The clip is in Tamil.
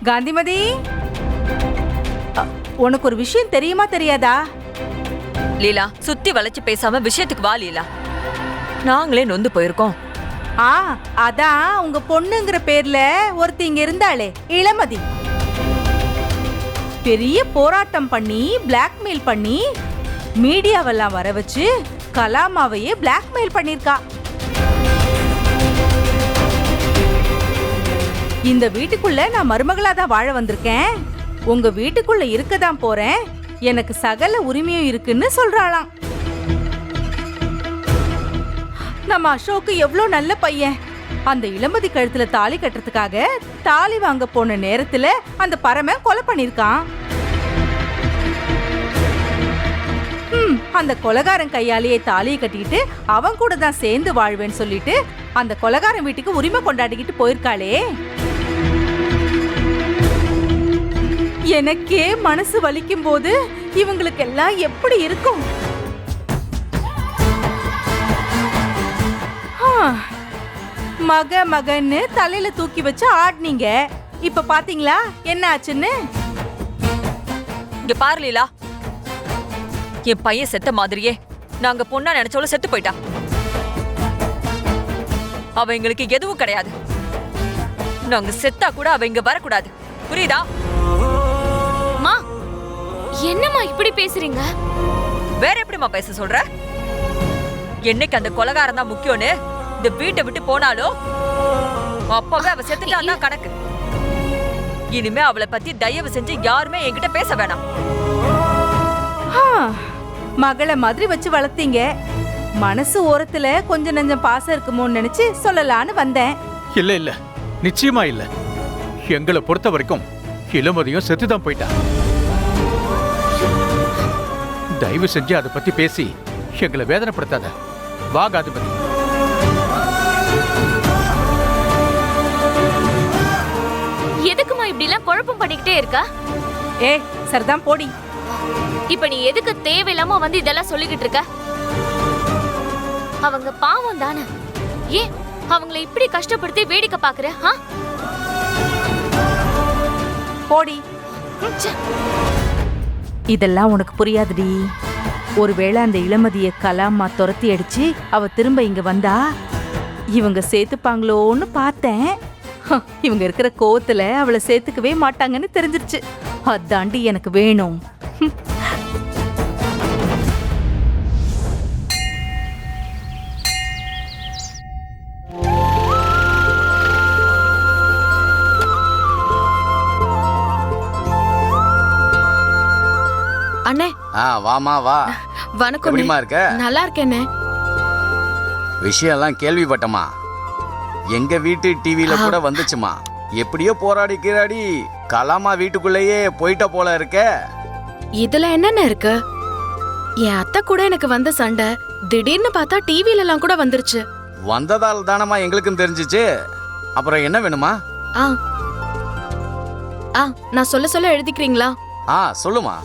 காந்திமதி, உனக்கு ஒரு விஷயம் தெரியுமா தெரியாதா? லீலா, சுத்தி வளைச்சு பேசாம விஷயத்துக்கு வா லீலா. நாங்களே நொந்து போயிருக்கோம். அதான் உங்க பொண்ணுங்கிற பேர்ல ஒருத்தி இங்க இருந்தாளே, இளமதி. பெரிய போராட்டம் பண்ணி பிளாக்மெயில் பண்ணி மீடியாவெல்லாம் வர வச்சு கலாமாவையே பிளாக்மெயில் பண்ணிருக்கா. இந்த வீட்டுக்குள்ள நான் மருமகளா தான் வாழ வந்திருக்கேன், உங்க வீட்டுக்குள்ள இருக்கதான் போறேன், எனக்கு சகல உரிமையும் இருக்குன்னு சொல்றாளாம். நம்ம அசோக்கு எவ்வளவு நல்ல பையன். அந்த இளமதி கழுத்துல தாலி கட்டுறதுக்காக தாலி வாங்க போன நேரத்துல அந்த பரமன் கொலை பண்ணிருக்கான். அந்த கொலைகாரன் கையாலேயே தாலியை கட்டிக்கிட்டு அவன் கூட தான் சேர்ந்து வாழ்வேன்னு சொல்லிட்டு அந்த கொலைகாரன் வீட்டுக்கு உரிமை கொண்டாடிக்கிட்டு போயிருக்காளே. எனக்கே மனசு வலிக்கும் போது இவங்களுக்கு எல்லாம் எப்படி இருக்கும்? மகன்னு தலையில தூக்கி வச்சு ஆடினீங்க, இப்ப பாத்தீங்களா என்ன ஆச்சுன்னு? இங்க பாரு லீலா, என் பையன் செத்த மாதிரியே நாங்க பொண்ணா நினைச்சவள செத்து போயிட்டா. அவ எங்களுக்கு எதுவும் கிடையாது. நாங்க செத்தா கூட அவ இங்க வரக்கூடாது, புரியுதா? மா, என்னம்மா இப்படி பேசுறீங்க? வேற எப்படிமா பேச சொல்ற? என்னைக்கு அந்த கொலைகாரன் தான் முக்கியம்னு இந்த வீட்டை விட்டு போனாலும் அப்பவே அவ செத்துட்டான் தான் கணக்கு. இனிமே அவளை பத்தி தயவு செஞ்சு யாருமே என்கிட்ட பேச வேணாம். மகளை மாதிரி வச்சு வளர்த்தீங்க, மனசு ஓரத்துல கொஞ்சம் நஞ்சம் பாசம் இருக்குமோன்னு நினைச்சு சொல்லலான்னு வந்தேன். இல்ல இல்ல, நிச்சயமா இல்ல. எங்களை பொறுத்த வரைக்கும் இளமதியும் செத்துதான் போயிட்டா. தயவு செஞ்சு அதை பத்தி பேசி எங்களை வேதனைப்படுத்தாத. வா காந்திமதி. எதுக்குமா இப்படி எல்லாம் குழப்பம் பண்ணிக்கிட்டே இருக்கா? சரிதான் போடி. இப்ப நீ எதுக்கு தேவையில்லாம வந்து இதெல்லாம் சொல்லிக்கிட்டு இருக்க? அவங்க பாவம் தானே, ஏன் அவங்களை இப்படி கஷ்டப்படுத்தி வேடிக்கை பாக்குற? போடி. இதெல்லாம் உனக்கு புரியாதுடி. ஒருவேளை அந்த இளமதிய கலாமா துரத்தி அடிச்சு அவ திரும்ப இங்க வந்தா இவங்க சேர்த்துப்பாங்களோன்னு பார்த்தேன். இவங்க இருக்கிற கோவத்துல அவளை சேர்த்துக்கவே மாட்டாங்கன்னு தெரிஞ்சிருச்சு. அதாண்டி எனக்கு வேணும். அண்ணே. வாமா வா. வணக்கம். எப்படிமா இருக்க? நல்லா இருக்கேனே. விஷயம் எல்லாம் கேள்விப்பட்டமா, எங்க வீட்டு டிவில கூட வந்துச்சுமா. எப்படியோ போராடி கீராடி கலாமா வீட்டுக்குள்ளேயே போயிட்ட போல இருக்க. இதுல என்னென்ன இருக்கு? என் அத்தை கூட எனக்கு வந்த சண்டை திடீர்னு பார்த்தா டிவில எல்லாம் கூட வந்துருச்சு. வந்ததால் தானமா எங்களுக்கும் தெரிஞ்சிச்சு. அப்புறம் என்ன வேணுமா? நான் சொல்ல எழுதிக்கிறீங்களா? சொல்லுமா.